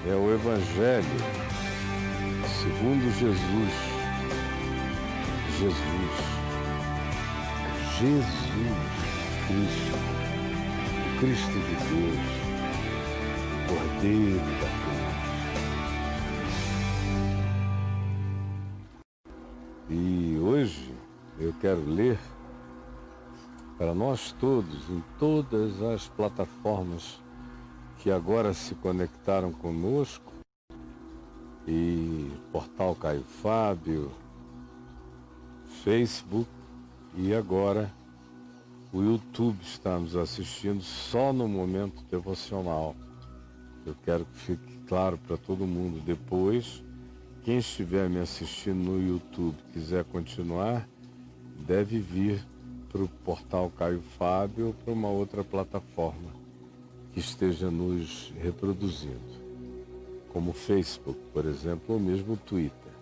é o Evangelho segundo Jesus. Jesus Cristo, o Cristo de Deus, Cordeiro da Cruz. E hoje eu quero ler para nós todos, em todas as plataformas que agora se conectaram conosco, e Portal Caio Fábio, Facebook e agora o YouTube está nos assistindo só no momento devocional. Eu quero que fique claro para todo mundo. Depois, quem estiver me assistindo no YouTube quiser continuar, deve vir para o Portal Caio Fábio ou para uma outra plataforma que esteja nos reproduzindo, como o Facebook, por exemplo, ou mesmo o Twitter.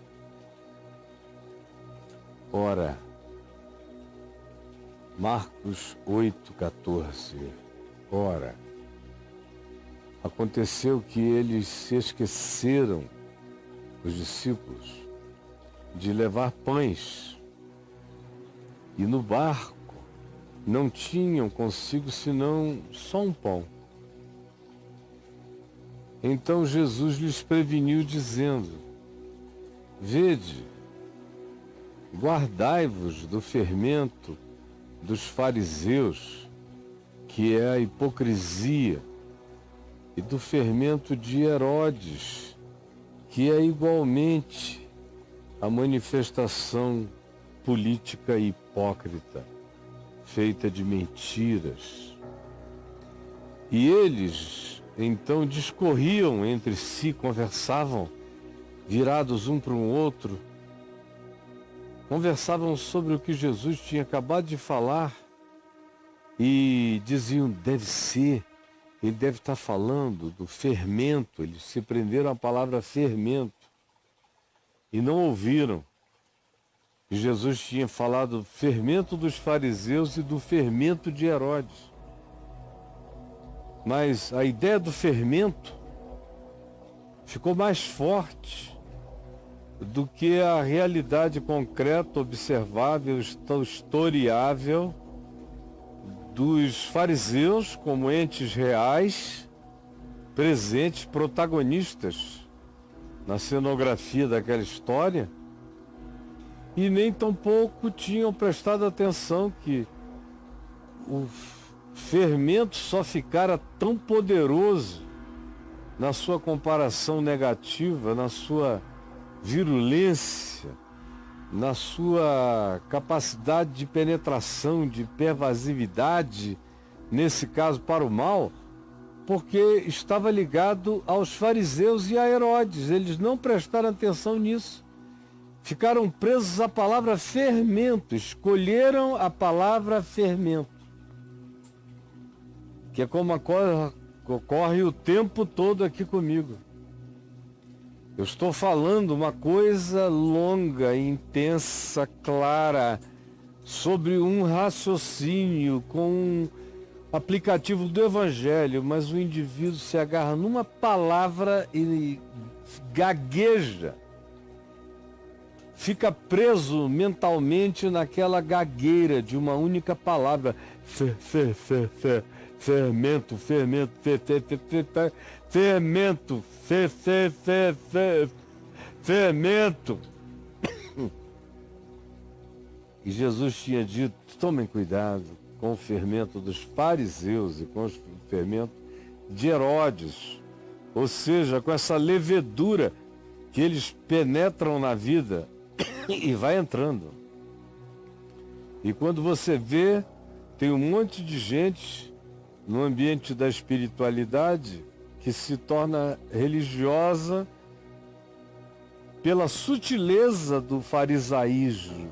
Ora, Marcos 8,14. Ora, aconteceu que eles se esqueceram, os discípulos, de levar pães, e no barco não tinham consigo senão só um pão. Então Jesus lhes preveniu, dizendo: Vede, guardai-vos do fermento dos fariseus, que é a hipocrisia, e do fermento de Herodes, que é igualmente a manifestação política hipócrita, feita de mentiras. E eles então discorriam entre si, conversavam, virados um para o outro, conversavam sobre o que Jesus tinha acabado de falar e diziam: deve ser, ele deve estar falando do fermento. Eles se prenderam à palavra fermento e não ouviram que Jesus tinha falado do fermento dos fariseus e do fermento de Herodes. Mas a ideia do fermento ficou mais forte do que a realidade concreta, observável, historiável dos fariseus como entes reais, presentes, protagonistas na cenografia daquela história, e nem tampouco tinham prestado atenção que o fermento só ficara tão poderoso na sua comparação negativa, na sua virulência, na sua capacidade de penetração, de pervasividade, nesse caso para o mal, porque estava ligado aos fariseus e a Herodes. Eles não prestaram atenção nisso. Ficaram presos à palavra fermento, escolheram a palavra fermento, que é como ocorre o tempo todo aqui comigo. Eu estou falando uma coisa longa, intensa, clara, sobre um raciocínio com um aplicativo do Evangelho, mas o indivíduo se agarra numa palavra e gagueja. Fica preso mentalmente naquela gagueira de uma única palavra. Fermento, fermento. E Jesus tinha dito: tomem cuidado com o fermento dos fariseus e com o fermento de Herodes, ou seja, com essa levedura que eles penetram na vida e vai entrando. E quando você vê, tem um monte de gente no ambiente da espiritualidade que se torna religiosa pela sutileza do farisaísmo,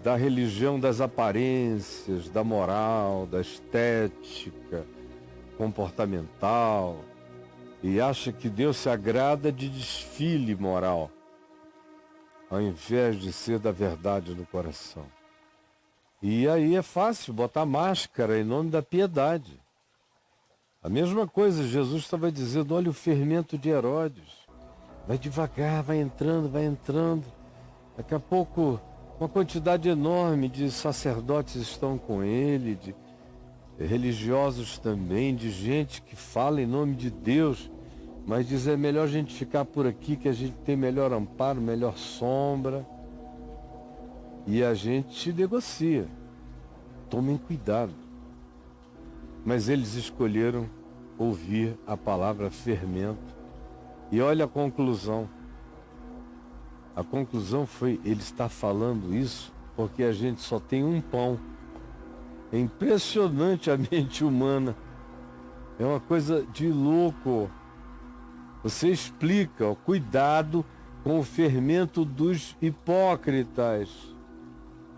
da religião das aparências, da moral, da estética comportamental, e acha que Deus se agrada de desfile moral, ao invés de ser da verdade no coração. E aí é fácil botar máscara em nome da piedade. A mesma coisa, Jesus estava dizendo, olha o fermento de Herodes. Vai devagar, vai entrando, vai entrando. Daqui a pouco, uma quantidade enorme de sacerdotes estão com ele, de religiosos também, de gente que fala em nome de Deus, mas diz, é melhor a gente ficar por aqui, que a gente tem melhor amparo, melhor sombra. E a gente negocia. Tomem cuidado. Mas eles escolheram ouvir a palavra fermento. E olha a conclusão. A conclusão foi, ele está falando isso porque a gente só tem um pão. É impressionante a mente humana. É uma coisa de louco. Você explica, ó, cuidado com o fermento dos hipócritas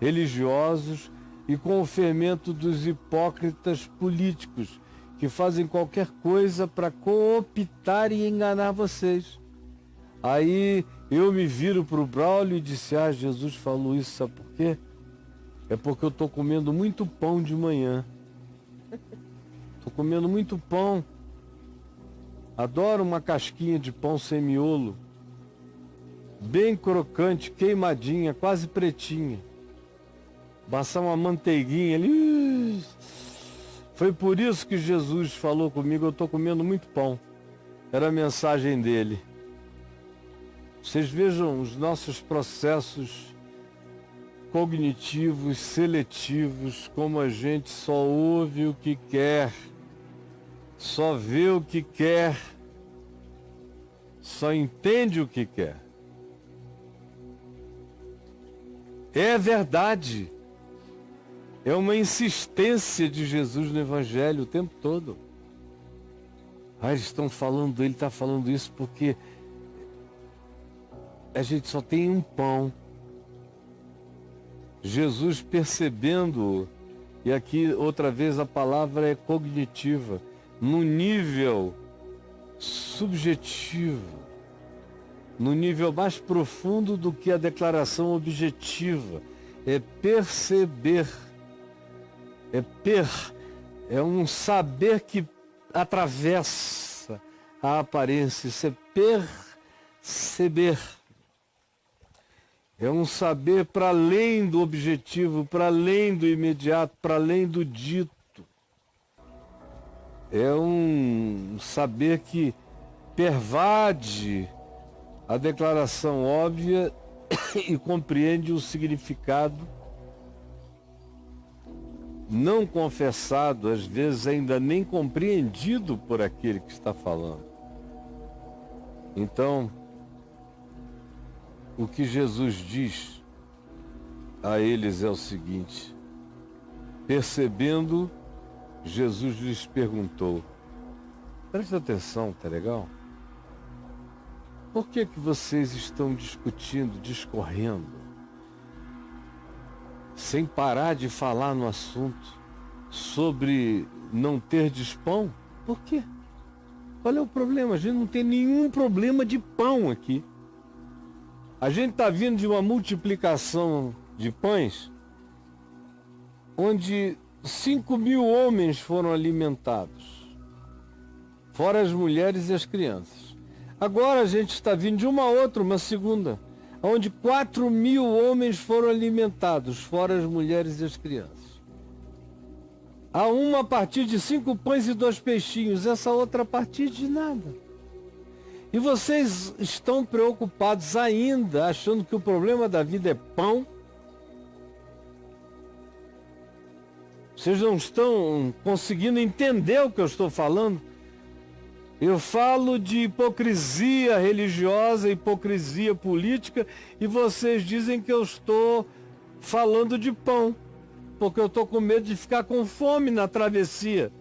religiosos e com o fermento dos hipócritas políticos, que fazem qualquer coisa para cooptar e enganar vocês. Aí eu me viro para o Braulio e disse, Jesus falou isso, sabe por quê? É porque eu estou comendo muito pão de manhã. Estou comendo muito pão. Adoro uma casquinha de pão sem miolo. Bem crocante, queimadinha, quase pretinha. Passar uma manteiguinha ali. Foi por isso que Jesus falou comigo, eu estou comendo muito pão. Era a mensagem dele. Vocês vejam os nossos processos cognitivos, seletivos, como a gente só ouve o que quer, só vê o que quer, só entende o que quer. É verdade. É uma insistência de Jesus no Evangelho o tempo todo. Eles estão falando, ele está falando isso porque a gente só tem um pão. Jesus percebendo, e aqui outra vez a palavra é cognitiva, no nível subjetivo, no nível mais profundo do que a declaração objetiva, é perceber. É um saber que atravessa a aparência, isso é perceber. É um saber para além do objetivo, para além do imediato, para além do dito. É um saber que pervade a declaração óbvia e compreende o significado não confessado, às vezes ainda nem compreendido por aquele que está falando. Então, o que Jesus diz a eles é o seguinte: percebendo, Jesus lhes perguntou, presta atenção, tá legal? Por que vocês estão discutindo, discorrendo, sem parar de falar no assunto sobre não ter pão? Por quê? Qual é o problema? A gente não tem nenhum problema de pão aqui. A gente está vindo de uma multiplicação de pães, onde 5.000 homens foram alimentados, fora as mulheres e as crianças. Agora a gente está vindo de uma segunda, onde 4.000 homens foram alimentados, fora as mulheres e as crianças. Há uma a partir de 5 pães e 2 peixinhos, essa outra a partir de nada. E vocês estão preocupados ainda, achando que o problema da vida é pão? Vocês não estão conseguindo entender o que eu estou falando? Eu falo de hipocrisia religiosa, hipocrisia política, e vocês dizem que eu estou falando de pão, porque eu estou com medo de ficar com fome na travessia,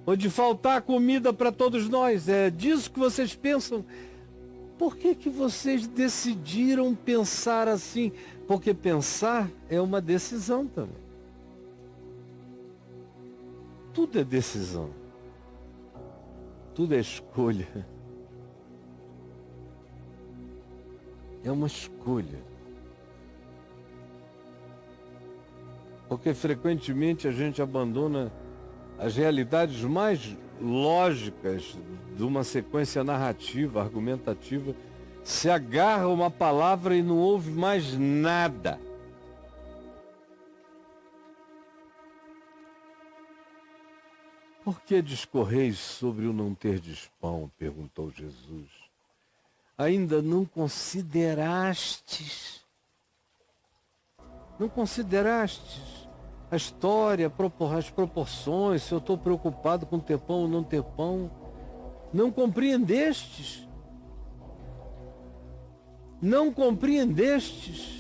ou de faltar comida para todos nós. É disso que vocês pensam? Por que vocês decidiram pensar assim? Porque pensar é uma decisão também. Tudo é decisão. Tudo é escolha. É uma escolha. Porque frequentemente a gente abandona as realidades mais lógicas de uma sequência narrativa, argumentativa, se agarra a uma palavra e não ouve mais nada. Por que discorreis sobre o não terdes pão? Perguntou Jesus. Ainda não considerastes a história, as proporções, se eu estou preocupado com ter pão ou não ter pão? Não compreendestes? Não compreendestes?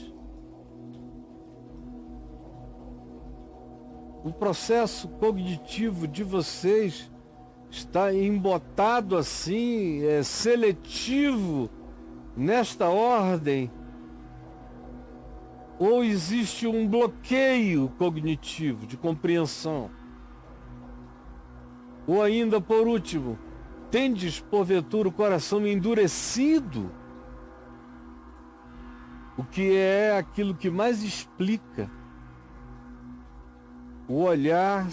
O processo cognitivo de vocês está embotado assim, seletivo, nesta ordem? Ou existe um bloqueio cognitivo de compreensão? Ou ainda, por último, tendes porventura o coração endurecido? O que é aquilo que mais explica o olhar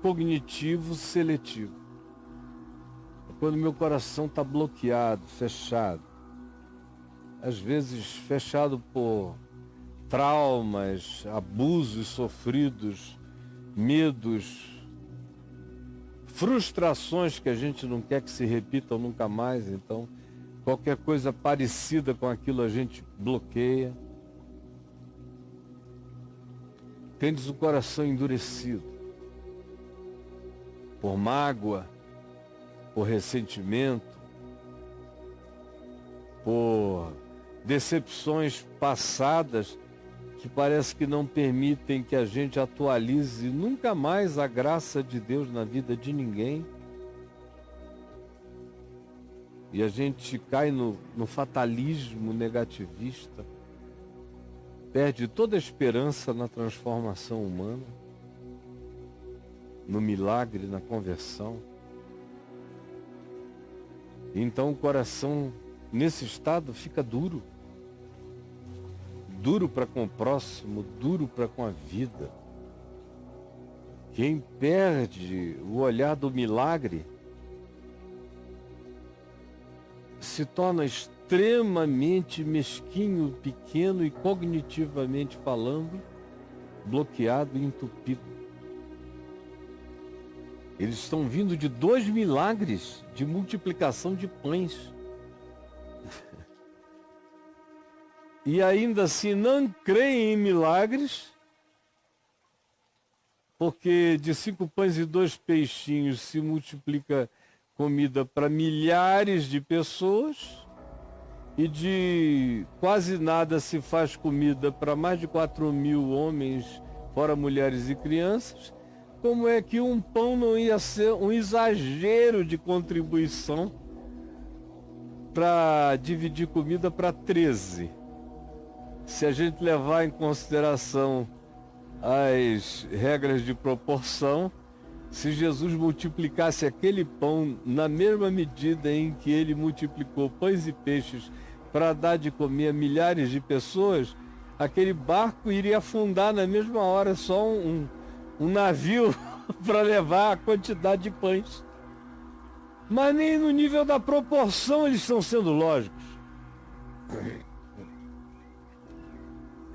cognitivo seletivo. É quando meu coração está bloqueado, fechado. Às vezes fechado por traumas, abusos sofridos, medos, frustrações que a gente não quer que se repitam nunca mais. Então, qualquer coisa parecida com aquilo a gente bloqueia. Tendes o coração endurecido por mágoa, por ressentimento, por decepções passadas que parece que não permitem que a gente atualize nunca mais a graça de Deus na vida de ninguém. E a gente cai no fatalismo negativista, perde toda a esperança na transformação humana, no milagre, na conversão. Então o coração, nesse estado, fica duro. Duro para com o próximo, duro para com a vida. Quem perde o olhar do milagre se torna extremamente mesquinho, pequeno e cognitivamente falando, bloqueado e entupido. Eles estão vindo de 2 milagres de multiplicação de pães. E ainda assim não creem em milagres, porque de 5 pães e 2 peixinhos se multiplica comida para milhares de pessoas, e de quase nada se faz comida para mais de 4.000 homens, fora mulheres e crianças. Como é que um pão não ia ser um exagero de contribuição para dividir comida para 13? Se a gente levar em consideração as regras de proporção, se Jesus multiplicasse aquele pão na mesma medida em que ele multiplicou pães e peixes para dar de comer a milhares de pessoas, aquele barco iria afundar na mesma hora, só um navio para levar a quantidade de pães. Mas nem no nível da proporção eles estão sendo lógicos.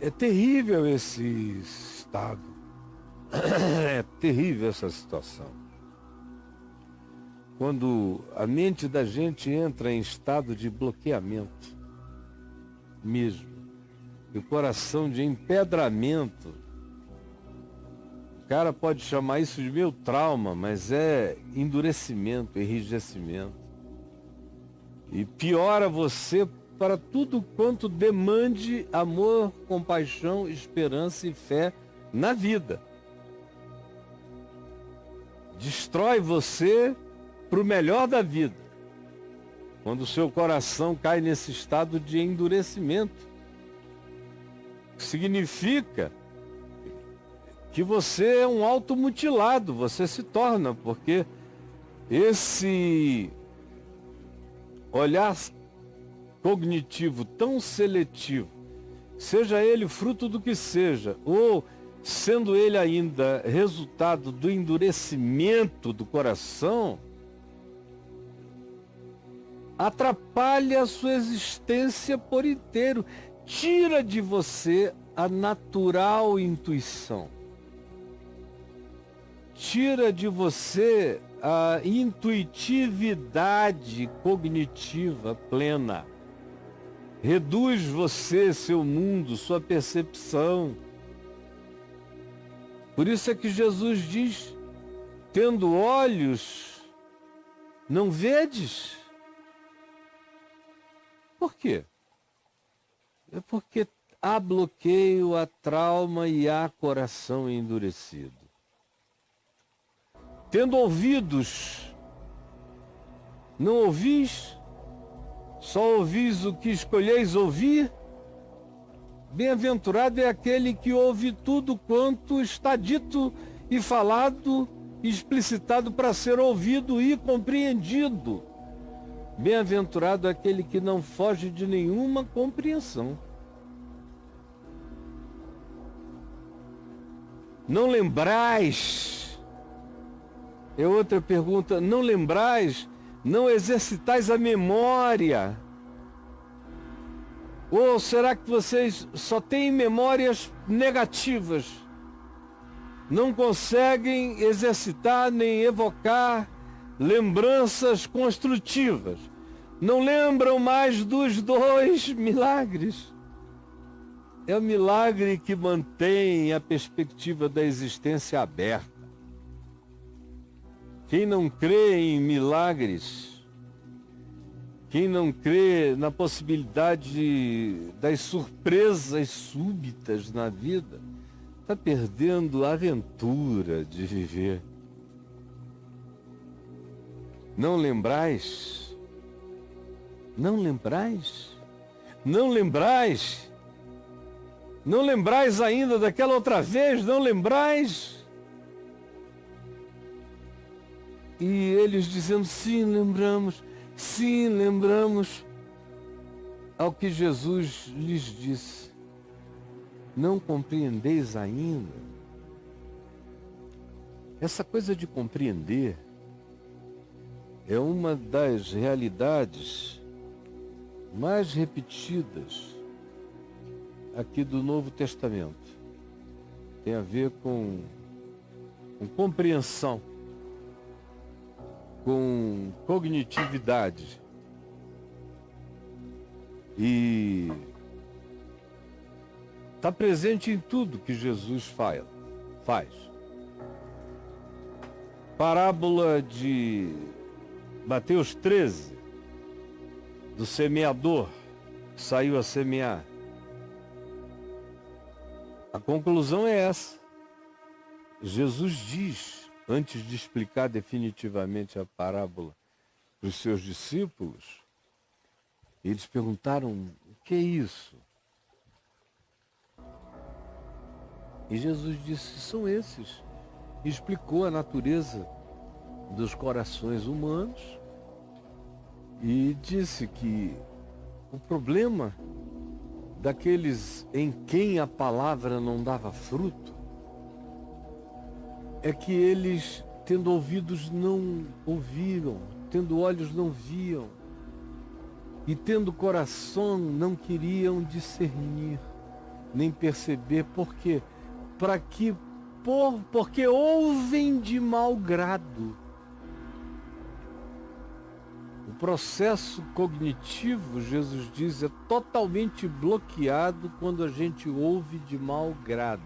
É terrível esse estado. É terrível essa situação. Quando a mente da gente entra em estado de bloqueamento mesmo, e o coração de empedramento, o cara pode chamar isso de meu trauma, mas é endurecimento, enrijecimento. E piora você para tudo quanto demande amor, compaixão, esperança e fé na vida. Destrói você para o melhor da vida, quando o seu coração cai nesse estado de endurecimento. Significa que você é um automutilado, você se torna, porque esse olhar cognitivo tão seletivo, seja ele fruto do que seja, ou sendo ele ainda resultado do endurecimento do coração, atrapalha a sua existência por inteiro, tira de você a natural intuição, tira de você a intuitividade cognitiva plena, reduz você, seu mundo, sua percepção. Por isso é que Jesus diz: tendo olhos, não vedes. Por quê? É porque há bloqueio, há trauma e há coração endurecido. Tendo ouvidos, não ouvis, só ouvis o que escolheis ouvir. Bem-aventurado é aquele que ouve tudo quanto está dito e falado, explicitado para ser ouvido e compreendido. Bem-aventurado é aquele que não foge de nenhuma compreensão. Não lembrais, é outra pergunta, não lembrais, não exercitais a memória? Ou será que vocês só têm memórias negativas? Não conseguem exercitar nem evocar lembranças construtivas? Não lembram mais dos 2 milagres? É o milagre que mantém a perspectiva da existência aberta. Quem não crê em milagres, quem não crê na possibilidade das surpresas súbitas na vida, está perdendo a aventura de viver. Não lembrais? Não lembrais? Não lembrais? Não lembrais ainda daquela outra vez? Não lembrais? E eles dizendo: sim, lembramos. Sim, lembramos. Ao que Jesus lhes disse: não compreendeis ainda? Essa coisa de compreender é uma das realidades mais repetidas aqui do Novo Testamento. Tem a ver com compreensão, com cognitividade. E está presente em tudo que Jesus faz. Parábola de Mateus 13, do semeador que saiu a semear. A conclusão é essa. Jesus diz, antes de explicar definitivamente a parábola para os seus discípulos, eles perguntaram: o que é isso? E Jesus disse: são esses. E explicou a natureza dos corações humanos e disse que o problema daqueles em quem a palavra não dava fruto é que eles, tendo ouvidos, não ouviram, tendo olhos, não viam, e tendo coração, não queriam discernir, nem perceber. Por quê? Porque ouvem de mau grado. O processo cognitivo, Jesus diz, é totalmente bloqueado quando a gente ouve de mau grado.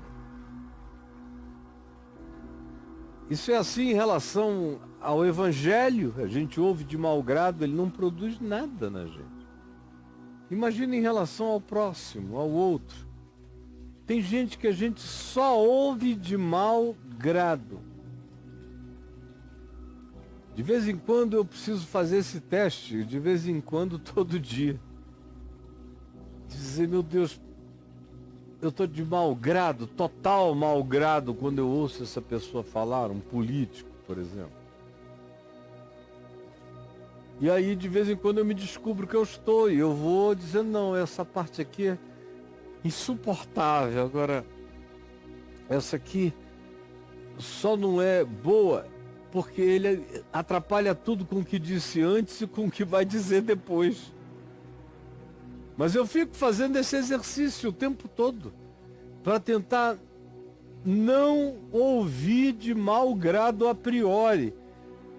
Isso é assim em relação ao Evangelho. A gente ouve de mau grado, ele não produz nada na gente. Imagina em relação ao próximo, ao outro. Tem gente que a gente só ouve de mau grado. De vez em quando eu preciso fazer esse teste, de vez em quando, todo dia. Dizer: meu Deus, eu estou de mau grado, total mau grado, quando eu ouço essa pessoa falar, um político, por exemplo. E aí, de vez em quando, eu me descubro que eu estou, e eu vou dizendo: não, essa parte aqui é insuportável. Agora, essa aqui só não é boa porque ele atrapalha tudo com o que disse antes e com o que vai dizer depois. Mas eu fico fazendo esse exercício o tempo todo, para tentar não ouvir de mau grado a priori.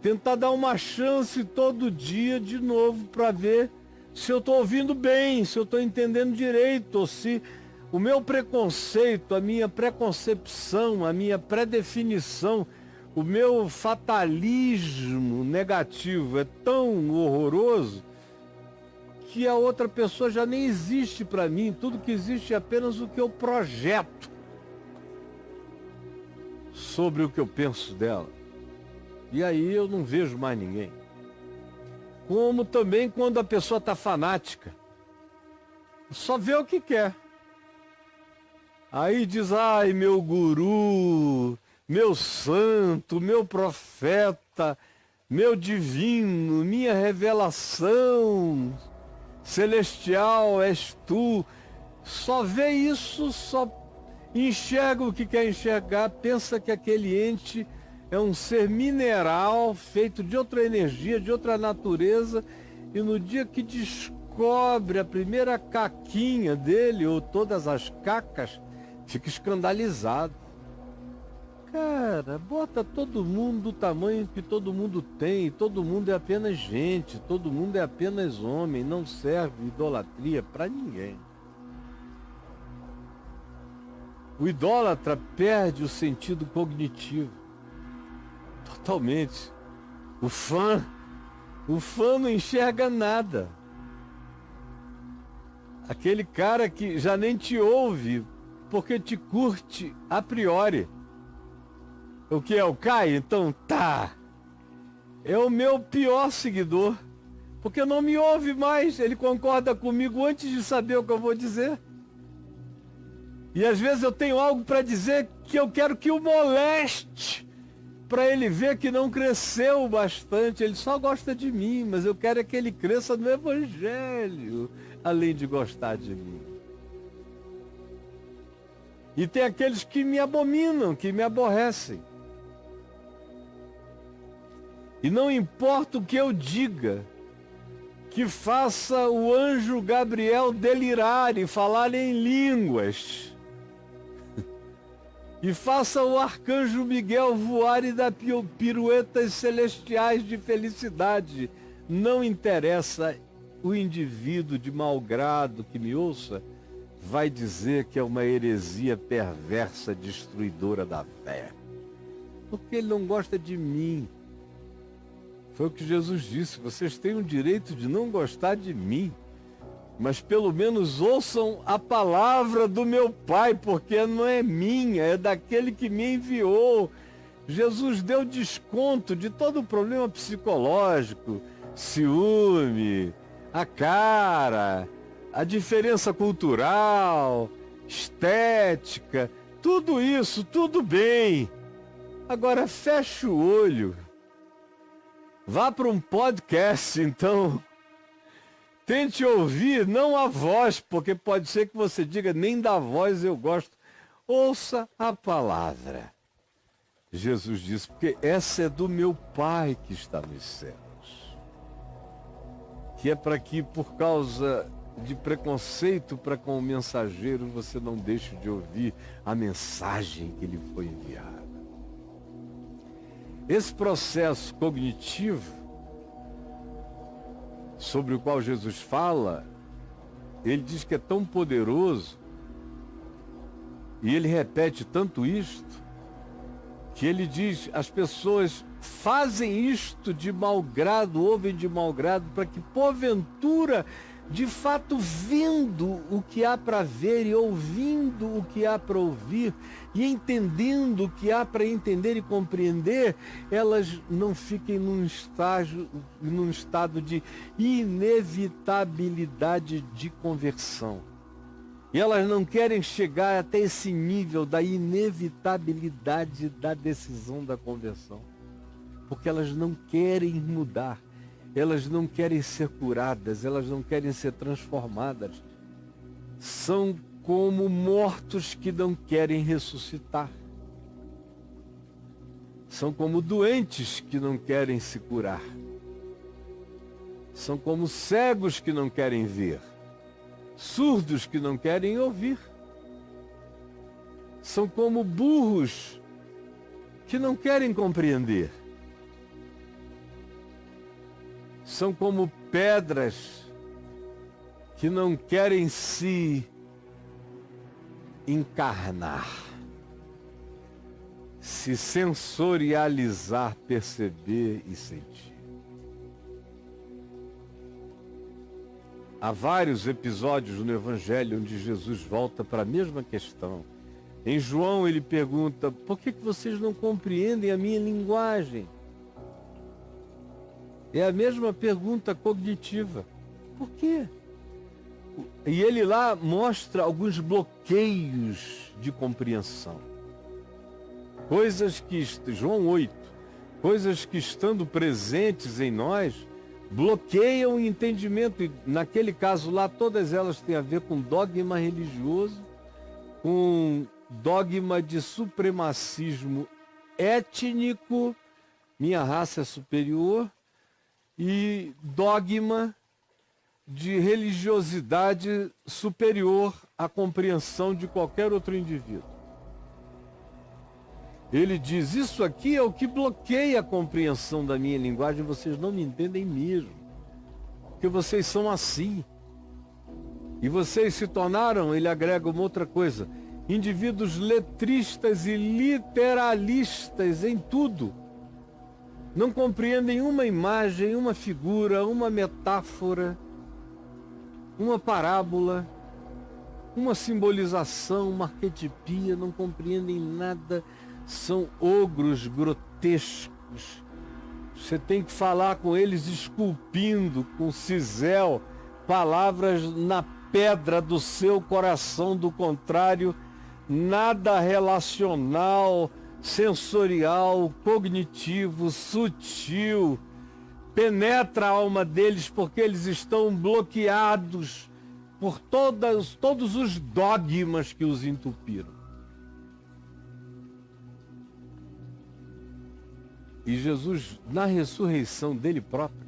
Tentar dar uma chance todo dia de novo para ver se eu estou ouvindo bem, se eu estou entendendo direito, ou se o meu preconceito, a minha preconcepção, a minha predefinição, o meu fatalismo negativo é tão horroroso que a outra pessoa já nem existe para mim. Tudo que existe é apenas o que eu projeto sobre o que eu penso dela. E aí eu não vejo mais ninguém. Como também quando a pessoa está fanática, só vê o que quer. Aí diz, ai, meu guru, meu santo, meu profeta, meu divino, minha revelação celestial és tu. Só vê isso, só enxerga o que quer enxergar, pensa que aquele ente é um ser mineral feito de outra energia, de outra natureza, e no dia que descobre a primeira caquinha dele, ou todas as cacas, fica escandalizado. Cara, bota todo mundo do tamanho que todo mundo tem, todo mundo é apenas gente, todo mundo é apenas homem, não serve idolatria para ninguém. O idólatra perde o sentido cognitivo. Totalmente. O fã não enxerga nada. Aquele cara que já nem te ouve porque te curte a priori. O que é o Caio? Então tá. É o meu pior seguidor, porque não me ouve mais. Ele concorda comigo antes de saber o que eu vou dizer. E às vezes eu tenho algo para dizer que eu quero que o moleste, para ele ver que não cresceu bastante. Ele só gosta de mim, mas eu quero é que ele cresça no Evangelho, além de gostar de mim. E tem aqueles que me abominam, que me aborrecem. E não importa o que eu diga, que faça o anjo Gabriel delirar e falar em línguas, e faça o arcanjo Miguel voar e dar piruetas celestiais de felicidade. Não interessa, o indivíduo de mau grado que me ouça vai dizer que é uma heresia perversa, destruidora da fé, porque ele não gosta de mim. Foi o que Jesus disse: vocês têm o direito de não gostar de mim, mas pelo menos ouçam a palavra do meu Pai, porque não é minha, é daquele que me enviou. Jesus deu desconto de todo o problema psicológico, ciúme, a cara, a diferença cultural, estética, tudo isso, tudo bem. Agora fecha o olho. Vá para um podcast, então. Tente ouvir, não a voz, porque pode ser que você diga, nem da voz eu gosto. Ouça a palavra. Jesus disse, porque essa é do meu Pai que está nos céus. Que é para que, por causa de preconceito para com o mensageiro, você não deixe de ouvir a mensagem que lhe foi enviada. Esse processo cognitivo, sobre o qual Jesus fala, ele diz que é tão poderoso, e ele repete tanto isto, que ele diz, as pessoas fazem isto de mau grado, ouvem de mau grado, para que porventura, de fato, vendo o que há para ver e ouvindo o que há para ouvir e entendendo o que há para entender e compreender, elas não fiquem num estado de inevitabilidade de conversão. E elas não querem chegar até esse nível da inevitabilidade da decisão da conversão, porque elas não querem mudar. Elas não querem ser curadas, elas não querem ser transformadas. São como mortos que não querem ressuscitar. São como doentes que não querem se curar. São como cegos que não querem ver. Surdos que não querem ouvir. São como burros que não querem compreender. São como pedras que não querem se encarnar, se sensorializar, perceber e sentir. Há vários episódios no Evangelho onde Jesus volta para a mesma questão. Em João ele pergunta: por que vocês não compreendem a minha linguagem? É a mesma pergunta cognitiva. Por quê? E ele lá mostra alguns bloqueios de compreensão. Coisas que, João 8, coisas que estando presentes em nós, bloqueiam o entendimento. E naquele caso lá, todas elas têm a ver com dogma religioso, com dogma de supremacismo étnico, minha raça é superior, e dogma de religiosidade superior à compreensão de qualquer outro indivíduo. Ele diz: isso aqui é o que bloqueia a compreensão da minha linguagem, vocês não me entendem mesmo, porque vocês são assim. E vocês se tornaram, ele agrega uma outra coisa, indivíduos letristas e literalistas em tudo. Não compreendem uma imagem, uma figura, uma metáfora, uma parábola, uma simbolização, uma arquetipia, não compreendem nada, são ogros grotescos. Você tem que falar com eles esculpindo com cisel palavras na pedra do seu coração, do contrário, nada relacional, sensorial, cognitivo, sutil, penetra a alma deles, porque eles estão bloqueados por todos os dogmas que os entupiram. E Jesus, na ressurreição dele próprio,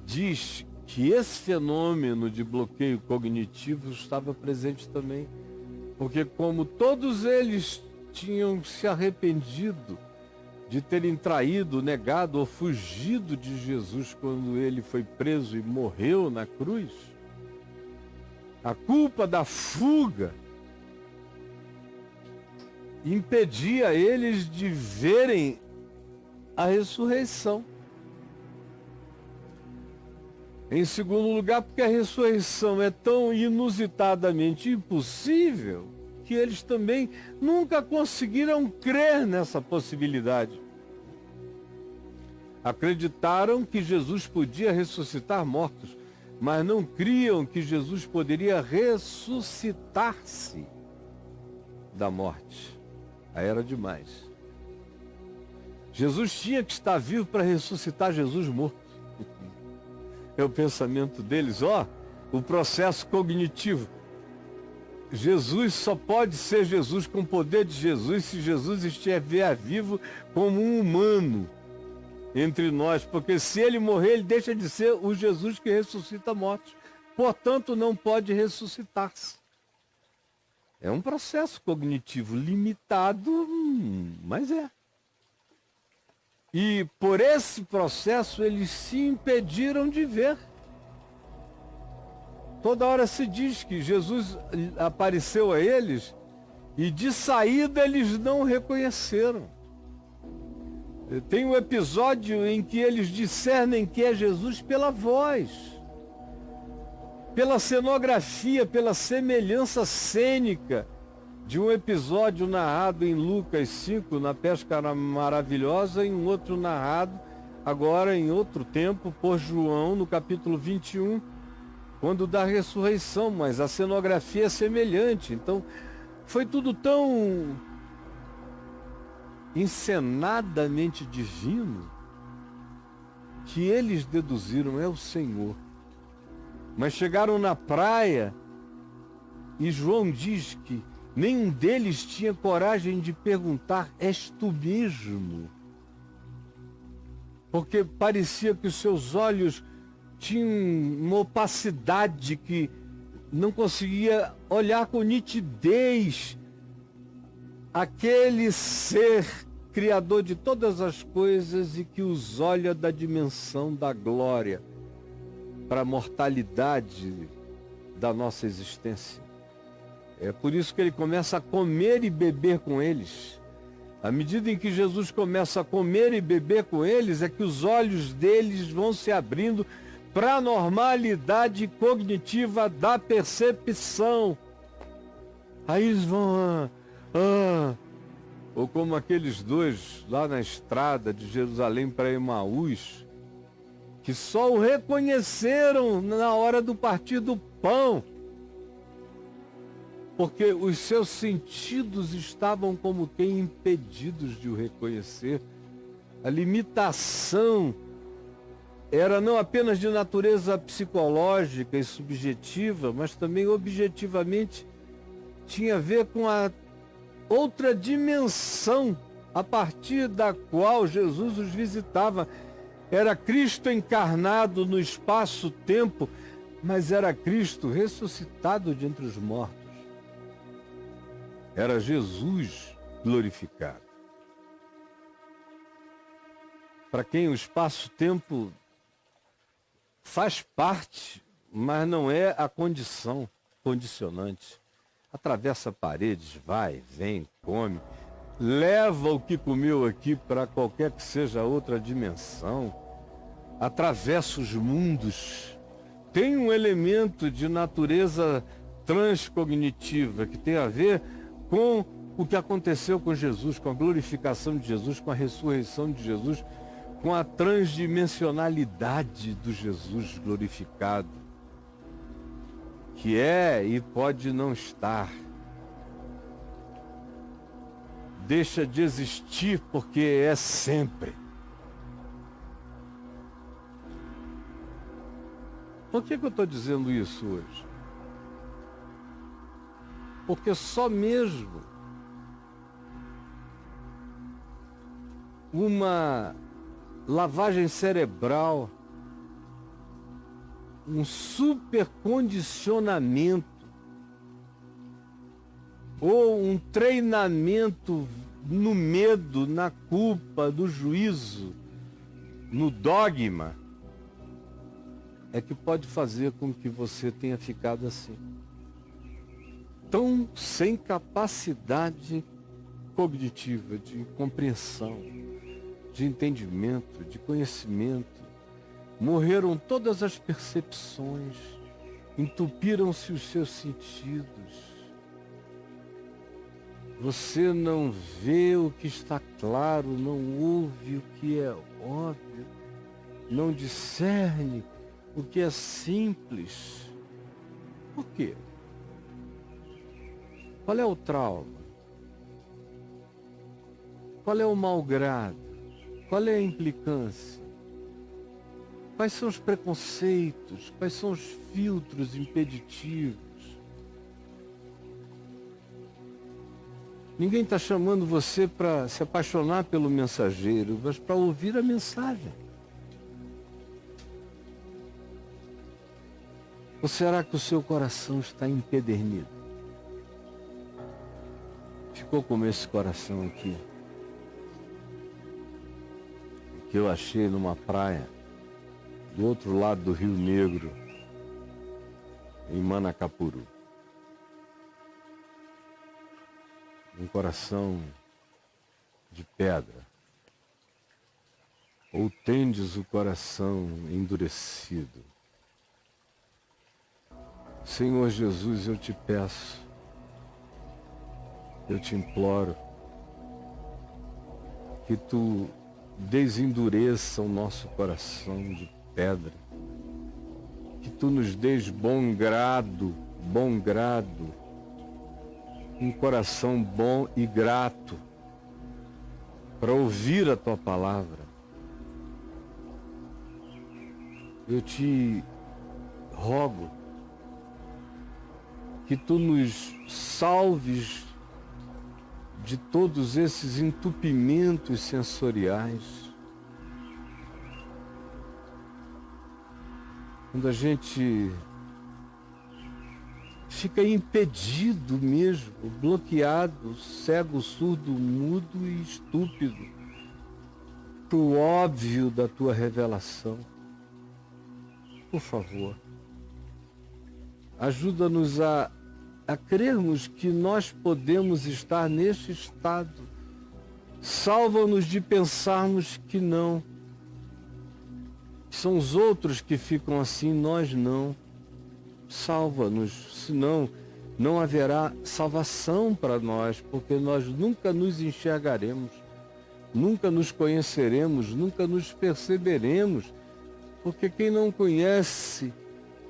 diz que esse fenômeno de bloqueio cognitivo estava presente também, porque como todos eles tinham se arrependido de terem traído, negado ou fugido de Jesus quando ele foi preso e morreu na cruz, a culpa da fuga impedia eles de verem a ressurreição. Em segundo lugar, porque a ressurreição é tão inusitadamente impossível que eles também nunca conseguiram crer nessa possibilidade. Acreditaram que Jesus podia ressuscitar mortos, mas não criam que Jesus poderia ressuscitar-se da morte. Aí era demais. Jesus tinha que estar vivo para ressuscitar Jesus morto. É o pensamento deles, o processo cognitivo. Jesus só pode ser Jesus com o poder de Jesus se Jesus estiver vivo como um humano entre nós, porque se ele morrer, ele deixa de ser o Jesus que ressuscita mortos. Portanto, não pode ressuscitar-se. É um processo cognitivo limitado, mas é. E por esse processo eles se impediram de ver. Toda hora se diz que Jesus apareceu a eles e de saída eles não reconheceram. Tem um episódio em que eles discernem que é Jesus pela voz, pela cenografia, pela semelhança cênica de um episódio narrado em Lucas 5, na pesca maravilhosa, e um outro narrado agora em outro tempo por João, no capítulo 21, quando da ressurreição, mas a cenografia é semelhante. Então, foi tudo tão encenadamente divino que eles deduziram: é o Senhor. Mas chegaram na praia e João diz que Nenhum deles tinha coragem de perguntar: és tu mesmo? Porque parecia que os seus olhos tinham uma opacidade que não conseguia olhar com nitidez aquele ser criador de todas as coisas e que os olha da dimensão da glória para a mortalidade da nossa existência. É por isso que ele começa a comer e beber com eles. À medida em que Jesus começa a comer e beber com eles, é que os olhos deles vão se abrindo para a normalidade cognitiva da percepção. Aí eles vão... Ou como aqueles dois lá na estrada de Jerusalém para Emaús, que só o reconheceram na hora do partir do pão, porque os seus sentidos estavam como quem impedidos de o reconhecer. A limitação era não apenas de natureza psicológica e subjetiva, mas também objetivamente tinha a ver com a outra dimensão a partir da qual Jesus os visitava. Era Cristo encarnado no espaço-tempo, mas era Cristo ressuscitado de entre os mortos. Era Jesus glorificado. Para quem o espaço-tempo faz parte, mas não é a condição condicionante. Atravessa paredes, vai, vem, come, leva o que comeu aqui para qualquer que seja outra dimensão, atravessa os mundos. Tem um elemento de natureza transcognitiva que tem a ver com o que aconteceu com Jesus, com a glorificação de Jesus, com a ressurreição de Jesus, com a transdimensionalidade do Jesus glorificado, que é e pode não estar. Deixa de existir porque é sempre. Por que eu estou dizendo isso hoje? Porque só mesmo uma lavagem cerebral, um supercondicionamento ou um treinamento no medo, na culpa, no juízo, no dogma, é que pode fazer com que você tenha ficado assim, tão sem capacidade cognitiva, de compreensão, de entendimento, de conhecimento. Morreram todas as percepções, entupiram-se os seus sentidos. Você não vê o que está claro, não ouve o que é óbvio, não discerne o que é simples. Por quê? Qual é o trauma? Qual é o malgrado? Qual é a implicância? Quais são os preconceitos? Quais são os filtros impeditivos? Ninguém está chamando você para se apaixonar pelo mensageiro, mas para ouvir a mensagem. Ou será que o seu coração está empedernido? Ficou como esse coração aqui, que eu achei numa praia do outro lado do Rio Negro, em Manacapuru. Um coração de pedra. Ou tendes o coração endurecido? Senhor Jesus, eu te peço, eu te imploro, que tu desendureça o nosso coração de pedra, que tu nos dês bom grado, um coração bom e grato para ouvir a tua palavra. Eu te rogo que tu nos salves de todos esses entupimentos sensoriais. Quando a gente fica impedido mesmo, bloqueado, cego, surdo, mudo e estúpido pro óbvio da tua revelação. Por favor, ajuda-nos a crermos que nós podemos estar neste estado. Salva-nos de pensarmos que não. São os outros que ficam assim, nós não. Salva-nos, senão não haverá salvação para nós, porque nós nunca nos enxergaremos, nunca nos conheceremos, nunca nos perceberemos, porque quem não conhece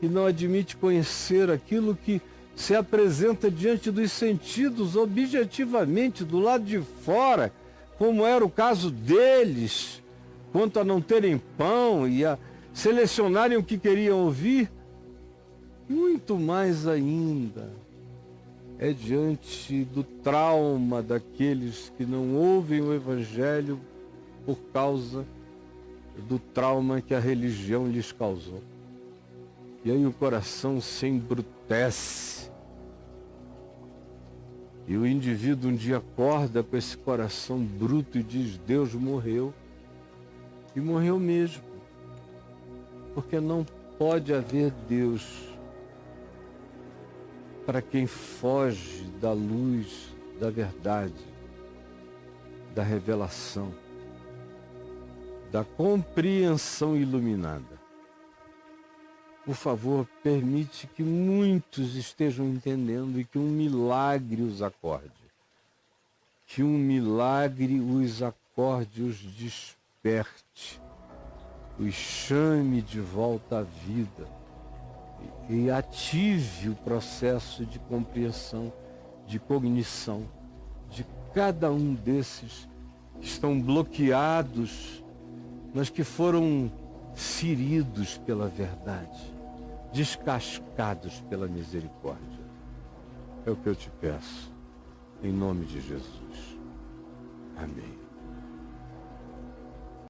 e não admite conhecer aquilo que se apresenta diante dos sentidos objetivamente, do lado de fora, como era o caso deles, quanto a não terem pão e a selecionarem o que queriam ouvir, muito mais ainda é diante do trauma daqueles que não ouvem o Evangelho por causa do trauma que a religião lhes causou. E aí o coração se embrutece. E o indivíduo um dia acorda com esse coração bruto e diz: Deus morreu. E morreu mesmo. Porque não pode haver Deus para quem foge da luz, da verdade, da revelação, da compreensão iluminada. Por favor, permite que muitos estejam entendendo e que um milagre os acorde. Que um milagre os acorde, os desperte, os chame de volta à vida e ative o processo de compreensão, de cognição de cada um desses que estão bloqueados, mas que foram feridos pela verdade, descascados pela misericórdia. É o que eu te peço, em nome de Jesus. Amém.